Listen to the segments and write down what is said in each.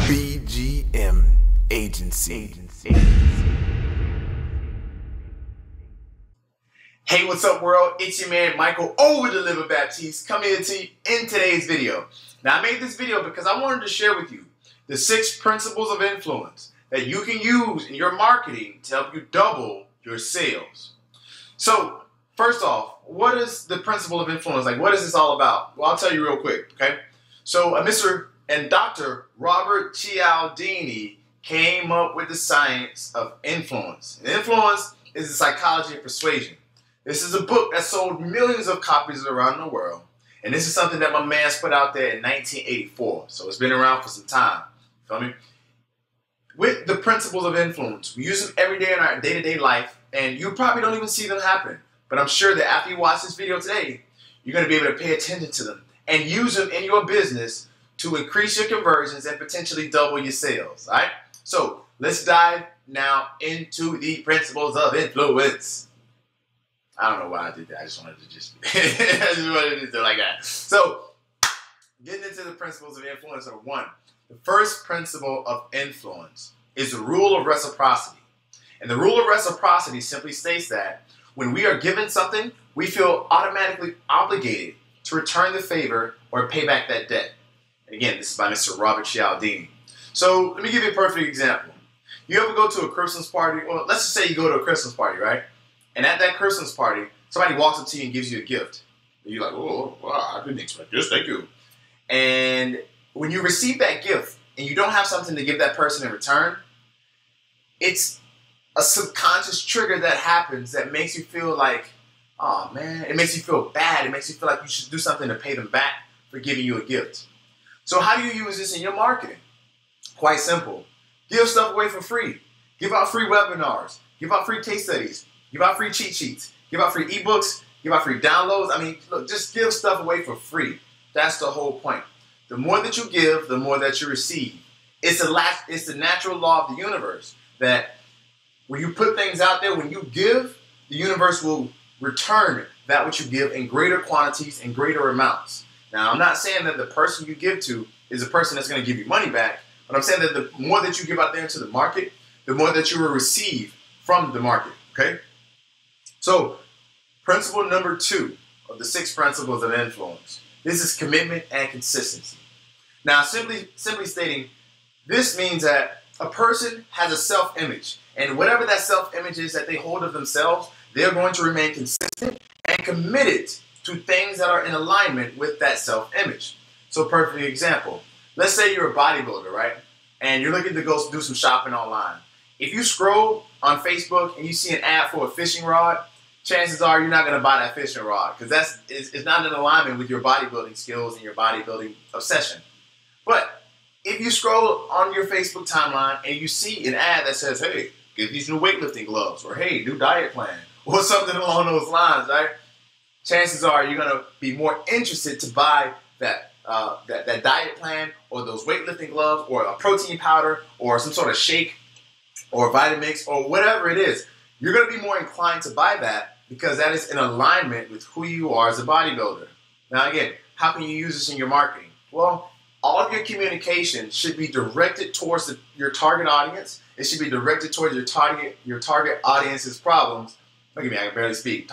BGM Agency. Hey, what's up, world? It's your man, Michael, over-deliver Baptiste, coming here to you in today's video. Now, I made this video because I wanted to share with you the 6 principles of influence that you can use in your marketing to help you double your sales. So, first off, what is the principle of influence? Like, what is this all about? Well, I'll tell you real quick, okay? So, Mr. and Dr. Robert Cialdini came up with the science of influence. And influence is the psychology of persuasion. This is a book that sold millions of copies around the world. And this is something that my man's put out there in 1984. So it's been around for some time. Feel me? With the principles of influence, we use them every day in our day-to-day life, and you probably don't even see them happen. But I'm sure that after you watch this video today, you're going to be able to pay attention to them and use them in your business to increase your conversions and potentially double your sales. All right? So let's dive now into the principles of influence. I don't know why I did that. I just wanted to I just wanted to do it like that. So, getting into the principles of influence are 1. The first principle of influence is the rule of reciprocity. And the rule of reciprocity simply states that when we are given something, we feel automatically obligated to return the favor or pay back that debt. And again, this is by Mr. Robert Cialdini. So, let me give you a perfect example. You ever go to a Christmas party, or let's just say you go to a Christmas party, right? And at that Christmas party, somebody walks up to you and gives you a gift. And you're like, oh, wow, I didn't expect this, thank you. And when you receive that gift and you don't have something to give that person in return, it's a subconscious trigger that happens that makes you feel like, oh man, it makes you feel bad. It makes you feel like you should do something to pay them back for giving you a gift. So how do you use this in your marketing? Quite simple. Give stuff away for free. Give out free webinars. Give out free case studies. Give out free cheat sheets. Give out free ebooks. Give out free downloads. I mean, look, just give stuff away for free. That's the whole point. The more that you give, the more that you receive. It's the natural law of the universe that when you put things out there, when you give, the universe will return that which you give in greater quantities and greater amounts. Now, I'm not saying that the person you give to is the person that's going to give you money back, but I'm saying that the more that you give out there into the market, the more that you will receive from the market, okay? So, principle number 2 of the 6 principles of influence. This is commitment and consistency. Now, simply stating, this means that a person has a self-image, and whatever that self-image is that they hold of themselves, they're going to remain consistent and committed to things that are in alignment with that self-image. So, perfect example. Let's say you're a bodybuilder, right? And you're looking to go do some shopping online. If you scroll on Facebook and you see an ad for a fishing rod, chances are you're not going to buy that fishing rod because it's not in alignment with your bodybuilding skills and your bodybuilding obsession. But if you scroll on your Facebook timeline and you see an ad that says, hey, get these new weightlifting gloves, or hey, new diet plan, or something along those lines, right? Chances are you're going to be more interested to buy that diet plan or those weightlifting gloves or a protein powder or some sort of shake or Vitamix or whatever it is. You're going to be more inclined to buy that because that is in alignment with who you are as a bodybuilder. Now again, how can you use this in your marketing? Well, all of your communication should be directed towards your target audience. It should be directed towards your target audience's problems. Look at me, I can barely speak.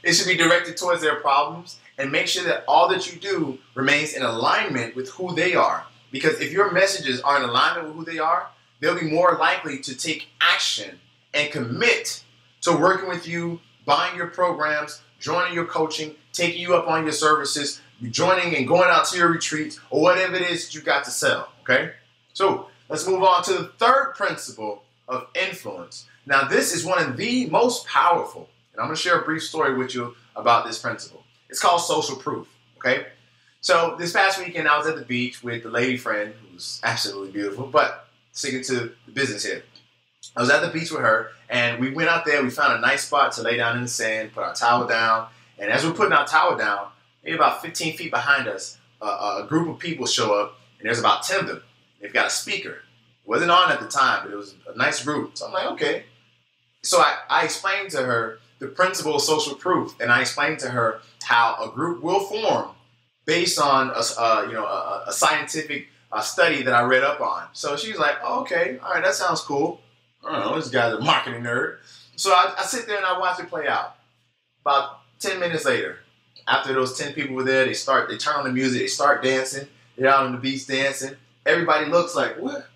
It should be directed towards their problems and make sure that all that you do remains in alignment with who they are. Because if your messages are in alignment with who they are, they'll be more likely to take action and commit to working with you, buying your programs, joining your coaching, taking you up on your services, joining and going out to your retreats, or whatever it is that you got to sell, okay? So let's move on to the 3rd principle of influence. Now, this is one of the most powerful, and I'm going to share a brief story with you about this principle. It's called social proof, okay? So this past weekend, I was at the beach with the lady friend who's absolutely beautiful, but sticking to the business here. I was at the beach with her, and we went out there. We found a nice spot to lay down in the sand, put our towel down, and as we're putting our towel down, maybe about 15 feet behind us, a group of people show up, and there's about 10 of them. They've got a speaker. It wasn't on at the time, but it was a nice group. So I'm like, okay. So I explained to her the principle of social proof, and I explained to her how a group will form based on a scientific study that I read up on. So she's like, oh, okay, all right, that sounds cool. I don't know, this guy's a marketing nerd. So I sit there and I watch it play out. About 10 minutes later, after those 10 people were there, they turn on the music, they start dancing, they're out on the beach dancing. Everybody looks like, what?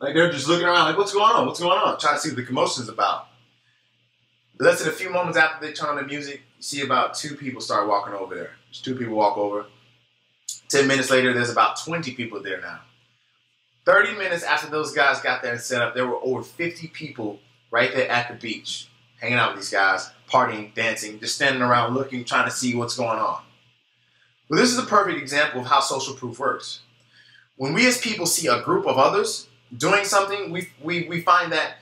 Like they're just looking around like, what's going on? What's going on? Trying to see what the commotion's about. Less than a few moments after they turn on the music, you see about 2 people start walking over there. There's 2 people walk over. 10 minutes later, there's about 20 people there now. 30 minutes after those guys got there and set up, there were over 50 people right there at the beach, hanging out with these guys, partying, dancing, just standing around looking, trying to see what's going on. Well, this is a perfect example of how social proof works. When we as people see a group of others doing something, we find that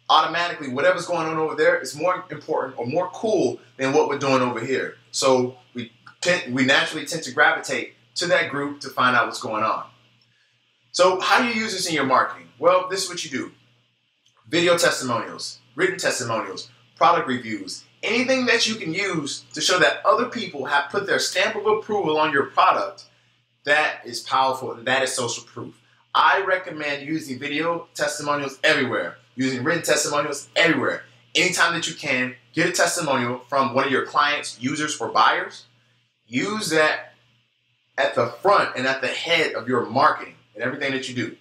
automatically whatever's going on over there is more important or more cool than what we're doing over here. So we naturally tend to gravitate to that group to find out what's going on. So how do you use this in your marketing? Well, this is what you do. Video testimonials, written testimonials, product reviews, anything that you can use to show that other people have put their stamp of approval on your product, that is powerful and that is social proof. I recommend using video testimonials everywhere, using written testimonials everywhere. Anytime that you can, get a testimonial from one of your clients, users, or buyers. Use that at the front and at the head of your marketing and everything that you do.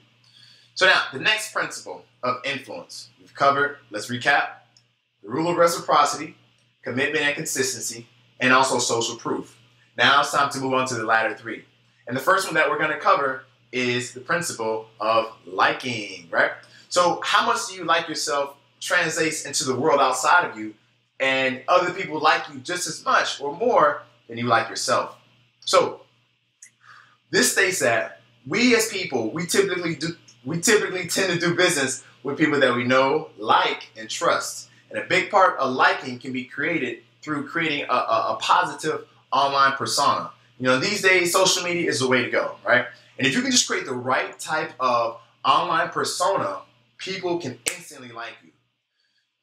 So now, the next principle of influence. We've covered, let's recap, the rule of reciprocity, commitment and consistency, and also social proof. Now it's time to move on to the latter 3. And the first one that we're going to cover is the principle of liking, right? So how much do you like yourself translates into the world outside of you, and other people like you just as much or more than you like yourself. So this states that we as people, we typically tend to do business with people that we know, like, and trust. And a big part of liking can be created through creating a positive online persona. These days, social media is the way to go, right? And if you can just create the right type of online persona, people can instantly like you.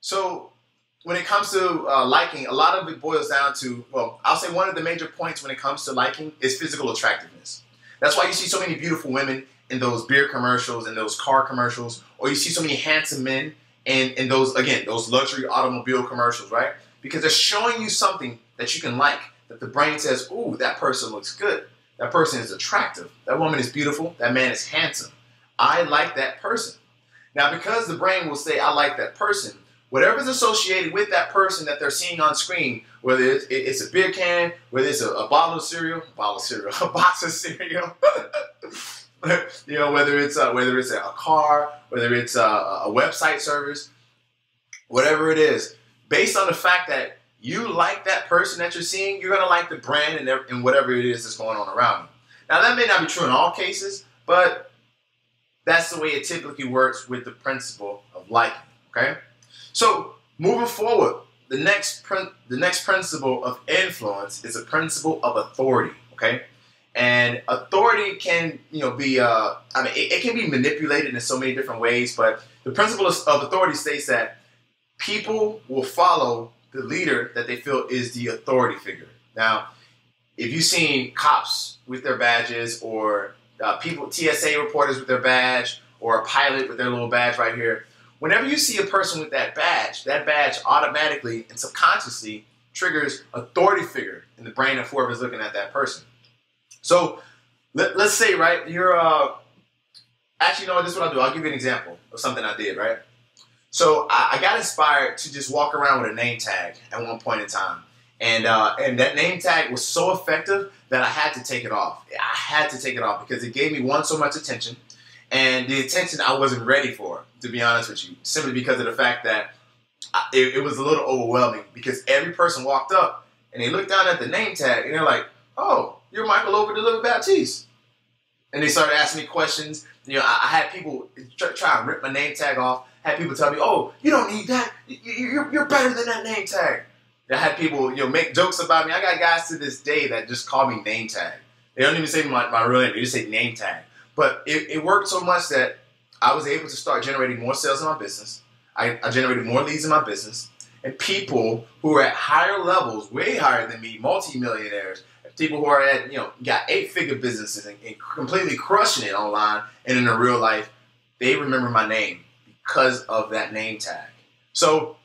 So when it comes to liking, a lot of it boils down to, well, I'll say one of the major points when it comes to liking is physical attractiveness. That's why you see so many beautiful women in those beer commercials and those car commercials, or you see so many handsome men in those luxury automobile commercials, right? Because they're showing you something that you can like, that the brain says, ooh, that person looks good. That person is attractive. That woman is beautiful. That man is handsome. I like that person. Now, because the brain will say, I like that person, whatever's associated with that person that they're seeing on screen, whether it's a beer can, whether it's a box of cereal, whether it's a car, whether it's a website service, whatever it is, based on the fact that you like that person that you're seeing, you're going to like the brand and whatever it is that's going on around you. Now, that may not be true in all cases, but that's the way it typically works with the principle of liking, okay? So, moving forward, the next principle of influence is a principle of authority, okay? And authority can, be, it can be manipulated in so many different ways, but the principle of authority states that people will follow the leader that they feel is the authority figure. Now, if you've seen cops with their badges, or TSA reporters with their badge, or a pilot with their little badge right here, whenever you see a person with that badge automatically and subconsciously triggers authority figure in the brain of whoever's looking at that person. So let's say, right, you're, actually, this is what I'll do. I'll give you an example of something I did, right? So I got inspired to just walk around with a name tag at one point in time. And that name tag was so effective that I had to take it off. I had to take it off because it gave me, one, so much attention. And the attention I wasn't ready for, to be honest with you, simply because of the fact that it was a little overwhelming, because every person walked up and they looked down at the name tag and they're like, oh, you're Michael over the Baptiste. And they started asking me questions. I had people try and rip my name tag off. I had people tell me, oh, you don't need that. You're better than that name tag. I had people make jokes about me. I got guys to this day that just call me name tag. They don't even say my real name. They just say name tag. But it worked so much that I was able to start generating more sales in my business. I generated more leads in my business. And people who are at higher levels, way higher than me, multi-millionaires, people who are at, got 8-figure businesses and completely crushing it online and in the real life, they remember my name because of that name tag. So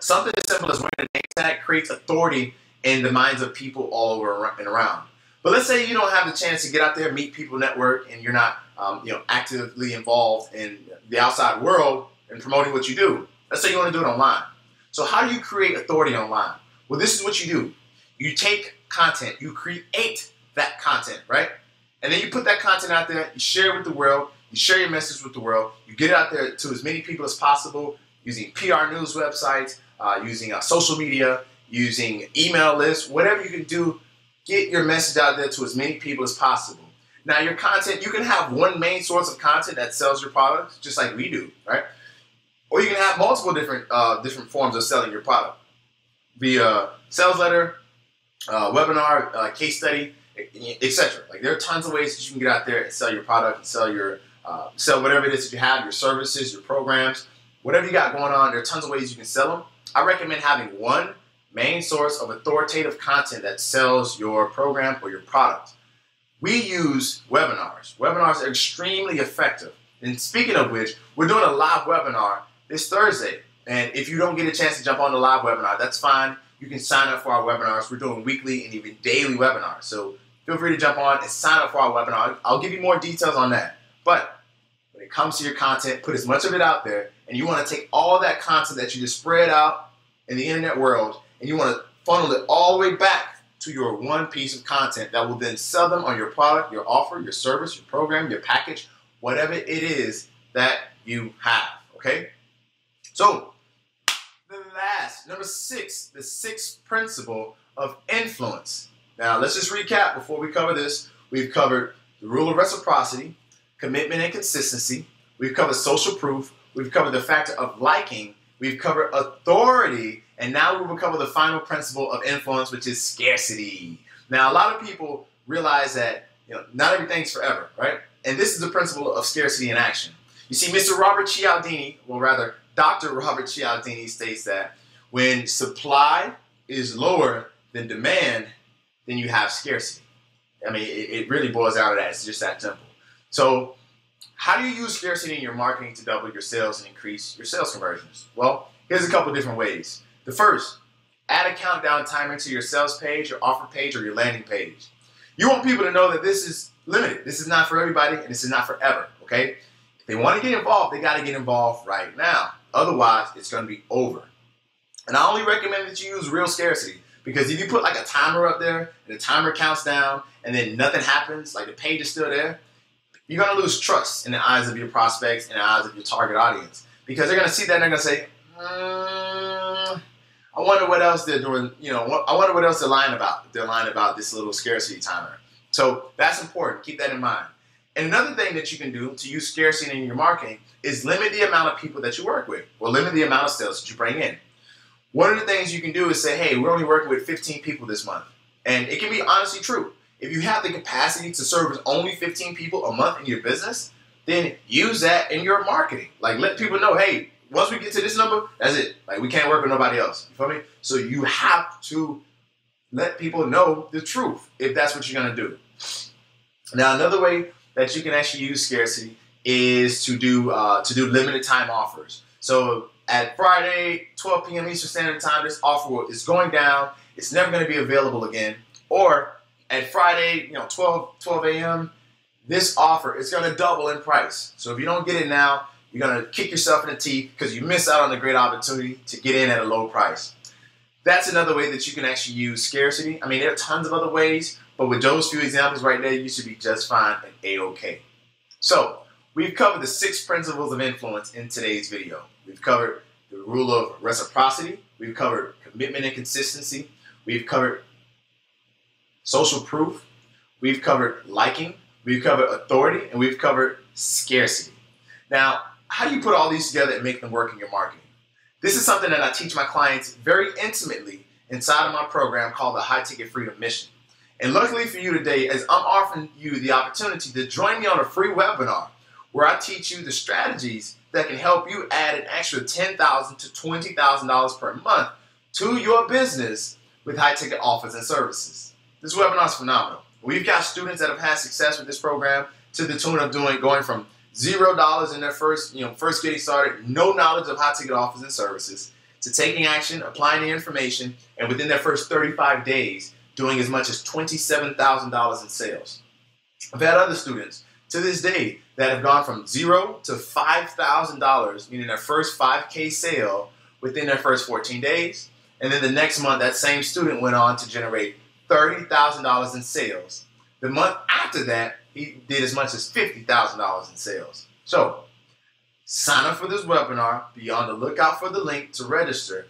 something as simple as wearing a name tag creates authority in the minds of people all over and around. But let's say you don't have the chance to get out there, meet people, network, and you're not actively involved in the outside world and promoting what you do. Let's say you want to do it online. So how do you create authority online? Well, this is what you do. You take content, you create that content, right? And then you put that content out there, you share it with the world, you share your message with the world, you get it out there to as many people as possible using PR news websites, using social media, using email lists, whatever you can do, get your message out there to as many people as possible. Now your content, you can have one main source of content that sells your product, just like we do, right? Or you can have multiple different forms of selling your product via sales letter, webinar, case study, etc. Like there are tons of ways that you can get out there and sell your product and sell your sell whatever it is that you have, your services, your programs, whatever you got going on. There are tons of ways you can sell them. I recommend having one main source of authoritative content that sells your program or your product. We use webinars. Webinars are extremely effective. And speaking of which, we're doing a live webinar this Thursday. And if you don't get a chance to jump on the live webinar, that's fine. You can sign up for our webinars. We're doing weekly and even daily webinars. So feel free to jump on and sign up for our webinar. I'll give you more details on that. But when it comes to your content, put as much of it out there. And you want to take all that content that you just spread out in the internet world, and you want to funnel it all the way back to your one piece of content that will then sell them on your product, your offer, your service, your program, your package, whatever it is that you have, okay? So, number 6, the 6th principle of influence. Now, let's just recap before we cover this. We've covered the rule of reciprocity, commitment and consistency. We've covered social proof. We've covered the factor of liking. We've covered authority. And now we will cover the final principle of influence, which is scarcity. Now, a lot of people realize that not everything's forever, right? And this is the principle of scarcity in action. You see, Mr. Robert Cialdini, well, rather, Dr. Robert Cialdini states that when supply is lower than demand, then you have scarcity. I mean, it really boils down to that. It's just that simple. So how do you use scarcity in your marketing to double your sales and increase your sales conversions? Well, here's a couple different ways. The first, add a countdown timer to your sales page, your offer page, or your landing page. You want people to know that this is limited. This is not for everybody, and this is not forever, okay? If they want to get involved, they got to get involved right now. Otherwise, it's going to be over. And I only recommend that you use real scarcity, because if you put like a timer up there, and the timer counts down, and then nothing happens, like the page is still there, you're going to lose trust in the eyes of your prospects and the eyes of your target audience. Because they're going to see that and they're going to say, I wonder what else they're doing, I wonder what else they're lying about. They're lying about this little scarcity timer. So that's important. Keep that in mind. And another thing that you can do to use scarcity in your marketing is limit the amount of people that you work with, or limit the amount of sales that you bring in. One of the things you can do is say, hey, we're only working with 15 people this month. And it can be honestly true. If you have the capacity to service only 15 people a month in your business, then use that in your marketing. Like, let people know, hey, once we get to this number, that's it. Like, we can't work with nobody else. You feel me? So you have to let people know the truth if that's what you're going to do. Now, another way that you can actually use scarcity is to do limited time offers. So at Friday, 12 p.m. Eastern Standard Time, this offer is going down. It's never going to be available again. Or at Friday, 12 a.m., this offer is going to double in price. So if you don't get it now, you're going to kick yourself in the teeth because you miss out on a great opportunity to get in at a low price. That's another way that you can actually use scarcity. I mean, there are tons of other ways, but with those few examples right there, you should be just fine and A-OK. So we've covered the 6 principles of influence in today's video. We've covered the rule of reciprocity. We've covered commitment and consistency. We've covered social proof. We've covered liking. We've covered authority. And we've covered scarcity. Now, how do you put all these together and make them work in your marketing? This is something that I teach my clients very intimately inside of my program called the High Ticket Freedom Mission. And luckily for you today, as I'm offering you the opportunity to join me on a free webinar where I teach you the strategies that can help you add an extra $10,000 to $20,000 per month to your business with high ticket offers and services. This webinar is phenomenal. We've got students that have had success with this program to the tune of going from $0 in their first getting started, no knowledge of high ticket offers and services, to taking action, applying the information, and within their first 35 days, doing as much as $27,000 in sales. I've had other students to this day that have gone from $0 to $5,000, meaning their first 5K sale within their first 14 days. And then the next month, that same student went on to generate $30,000 in sales. The month after that, he did as much as $50,000 in sales. So, sign up for this webinar. Be on the lookout for the link to register.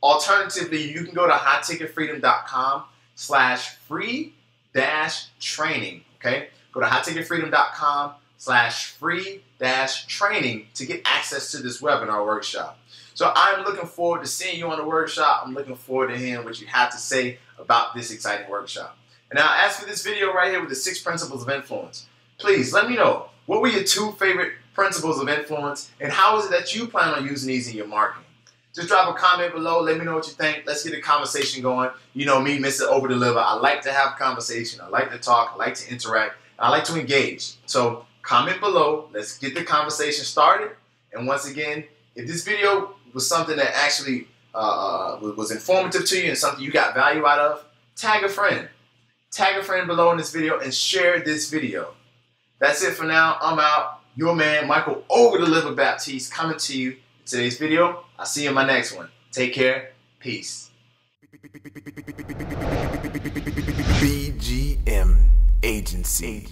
Alternatively, you can go to highticketfreedom.com/free-training. Okay? Go to highticketfreedom.com/free-training to get access to this webinar workshop. So I'm looking forward to seeing you on the workshop. I'm looking forward to hearing what you have to say about this exciting workshop. And now, as for this video right here with the 6 principles of influence, please let me know, what were your 2 favorite principles of influence, and how is it that you plan on using these in your marketing? Just drop a comment below. Let me know what you think. Let's get a conversation going. You know me, Mr. Over Deliver. I like to have conversation. I like to talk. I like to interact. I like to engage. So comment below. Let's get the conversation started. And once again, if this video was something that actually was informative to you and something you got value out of, tag a friend. Tag a friend below in this video and share this video. That's it for now. I'm out. Your man, Michael Over Deliver Baptiste, coming to you in today's video. I'll see you in my next one. Take care. Peace. BGM Agency.